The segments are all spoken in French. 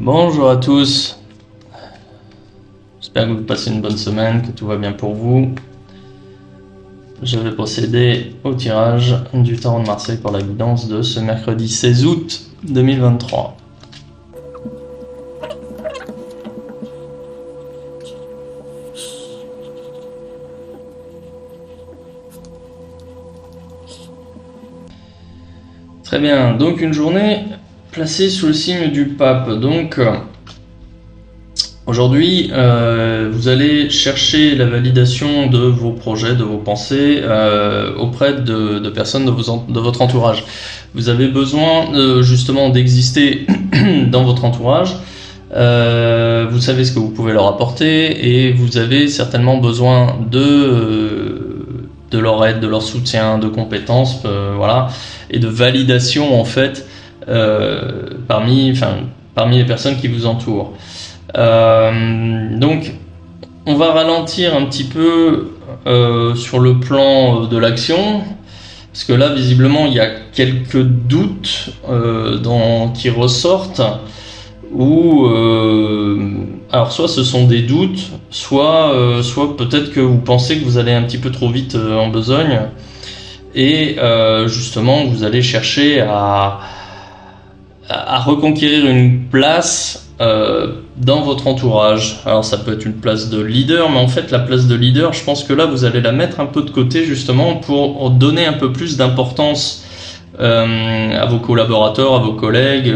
Bonjour à tous, j'espère que vous passez une bonne semaine, que tout va bien pour vous. Je vais procéder au tirage du tarot de Marseille pour la guidance de ce mercredi 16 août 2023. Très bien, donc une journée placée sous le signe du pape. Donc aujourd'hui, vous allez chercher la validation de vos projets, de vos pensées auprès de personnes de votre entourage. Vous avez besoin justement d'exister dans votre entourage. Vous savez ce que vous pouvez leur apporter et vous avez certainement besoin de leur aide, de leur soutien, de compétences, voilà, et de validation en fait parmi les personnes qui vous entourent. Donc on va ralentir un petit peu sur le plan de l'action, parce que là visiblement il y a quelques doutes qui ressortent, ou alors soit ce sont des doutes, soit peut-être que vous pensez que vous allez un petit peu trop vite en besogne, et justement vous allez chercher à reconquérir une place dans votre entourage. Alors ça peut être une place de leader, mais en fait la place de leader, je pense que là vous allez la mettre un peu de côté justement pour donner un peu plus d'importance à vos collaborateurs, à vos collègues,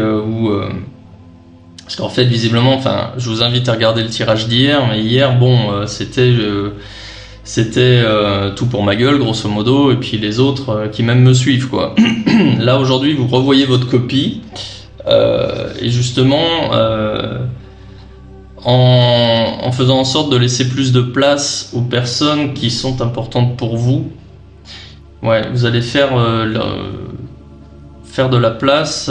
parce qu'en fait visiblement, je vous invite à regarder le tirage d'hier, mais hier c'était tout pour ma gueule grosso modo, et puis les autres qui même me suivent quoi. Là aujourd'hui vous revoyez votre copie, et justement en faisant en sorte de laisser plus de place aux personnes qui sont importantes pour vous, vous allez faire de la place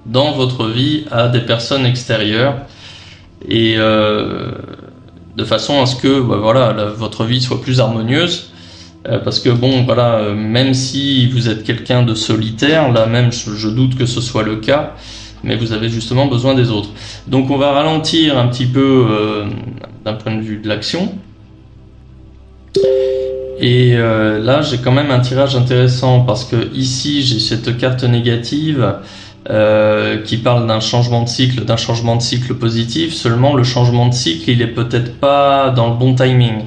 dans votre vie à des personnes extérieures, et de façon à ce que votre vie soit plus harmonieuse. Parce que même si vous êtes quelqu'un de solitaire, là même je doute que ce soit le cas, mais vous avez justement besoin des autres. Donc on va ralentir un petit peu d'un point de vue de l'action. Et là j'ai quand même un tirage intéressant, parce que ici j'ai cette carte négative qui parle d'un changement de cycle positif. Seulement le changement de cycle, il est peut-être pas dans le bon timing.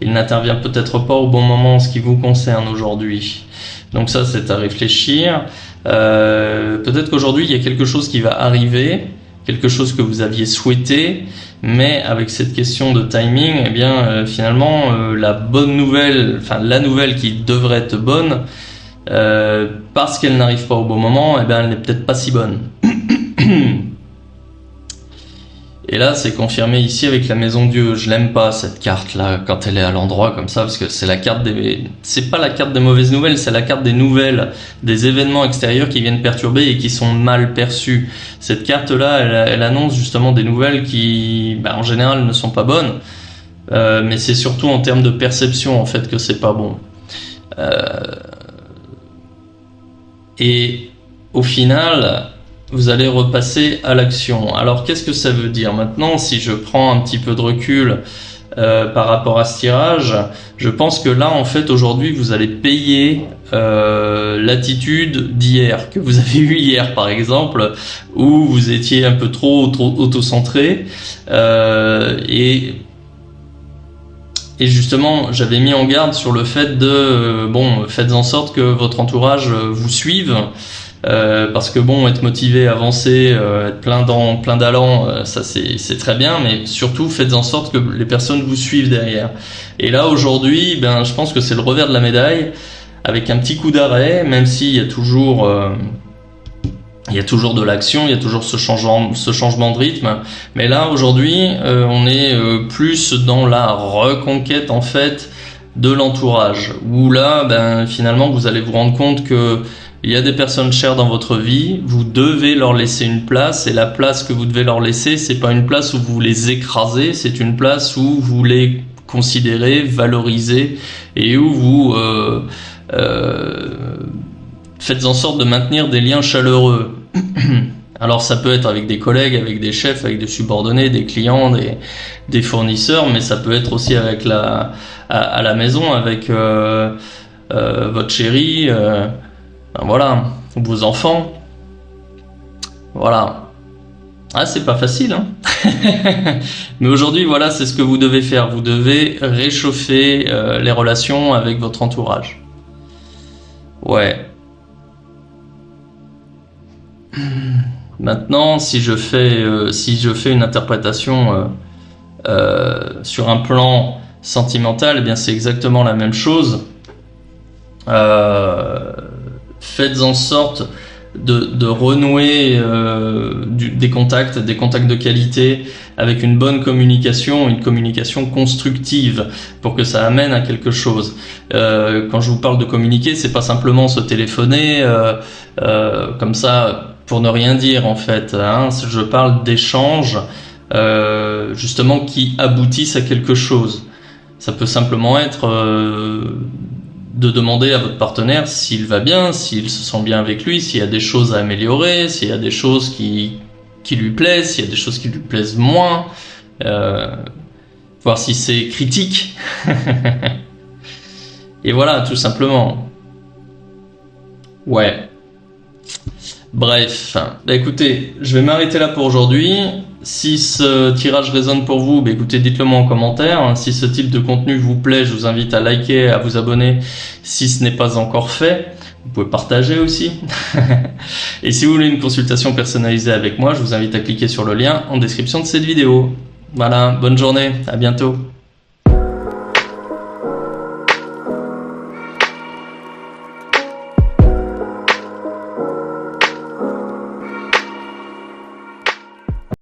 Il n'intervient peut-être pas au bon moment en ce qui vous concerne aujourd'hui. Donc ça, c'est à réfléchir. Peut-être qu'aujourd'hui, il y a quelque chose qui va arriver, quelque chose que vous aviez souhaité, mais avec cette question de timing, finalement, la nouvelle qui devrait être bonne, parce qu'elle n'arrive pas au bon moment, elle n'est peut-être pas si bonne. Et là, c'est confirmé ici avec la Maison Dieu. Je l'aime pas cette carte-là quand elle est à l'endroit comme ça, parce que c'est c'est pas la carte des mauvaises nouvelles, c'est la carte des nouvelles, des événements extérieurs qui viennent perturber et qui sont mal perçus. Cette carte-là, elle annonce justement des nouvelles qui, en général, ne sont pas bonnes, mais c'est surtout en termes de perception en fait que c'est pas bon. Et au final, vous allez repasser à l'action. Alors qu'est-ce que ça veut dire maintenant? Si je prends un petit peu de recul par rapport à ce tirage, je pense que là en fait aujourd'hui vous allez payer l'attitude d'hier, que vous avez eu hier par exemple, où vous étiez un peu trop auto-centré, et justement j'avais mis en garde sur le fait de faites en sorte que votre entourage vous suive. Parce que être motivé, avancer, être plein d'allant, ça c'est très bien, mais surtout faites en sorte que les personnes vous suivent derrière. Et là aujourd'hui, je pense que c'est le revers de la médaille, avec un petit coup d'arrêt, même s'il y a toujours de l'action, il y a toujours ce changement de rythme. Mais là aujourd'hui, on est plus dans la reconquête en fait de l'entourage, où là, finalement, vous allez vous rendre compte que il y a des personnes chères dans votre vie, vous devez leur laisser une place, et la place que vous devez leur laisser, c'est pas une place où vous les écrasez, c'est une place où vous les considérez, valorisez, et où vous faites en sorte de maintenir des liens chaleureux. Alors ça peut être avec des collègues, avec des chefs, avec des subordonnés, des clients, des fournisseurs, mais ça peut être aussi avec à la maison, avec votre chérie, ben voilà, vos enfants. Voilà. Ah, c'est pas facile, hein. Mais aujourd'hui, voilà, c'est ce que vous devez faire. Vous devez réchauffer les relations avec votre entourage. Ouais. Maintenant, si je fais une interprétation sur un plan sentimental, eh bien c'est exactement la même chose. Faites en sorte de renouer des contacts de qualité avec une bonne communication, une communication constructive pour que ça amène à quelque chose. Quand je vous parle de communiquer, c'est pas simplement se téléphoner comme ça pour ne rien dire en fait, hein. Je parle d'échanges justement qui aboutissent à quelque chose. Ça peut simplement être de demander à votre partenaire s'il va bien, s'il se sent bien avec lui, s'il y a des choses à améliorer, s'il y a des choses qui lui plaisent, s'il y a des choses qui lui plaisent moins, voir si c'est critique. Et voilà, tout simplement. Ouais. Bref, bah écoutez, je vais m'arrêter là pour aujourd'hui. Si ce tirage résonne pour vous, bah écoutez, dites-le moi en commentaire. Si ce type de contenu vous plaît, je vous invite à liker, à vous abonner si ce n'est pas encore fait. Vous pouvez partager aussi. Et si vous voulez une consultation personnalisée avec moi, je vous invite à cliquer sur le lien en description de cette vidéo. Voilà, bonne journée, à bientôt.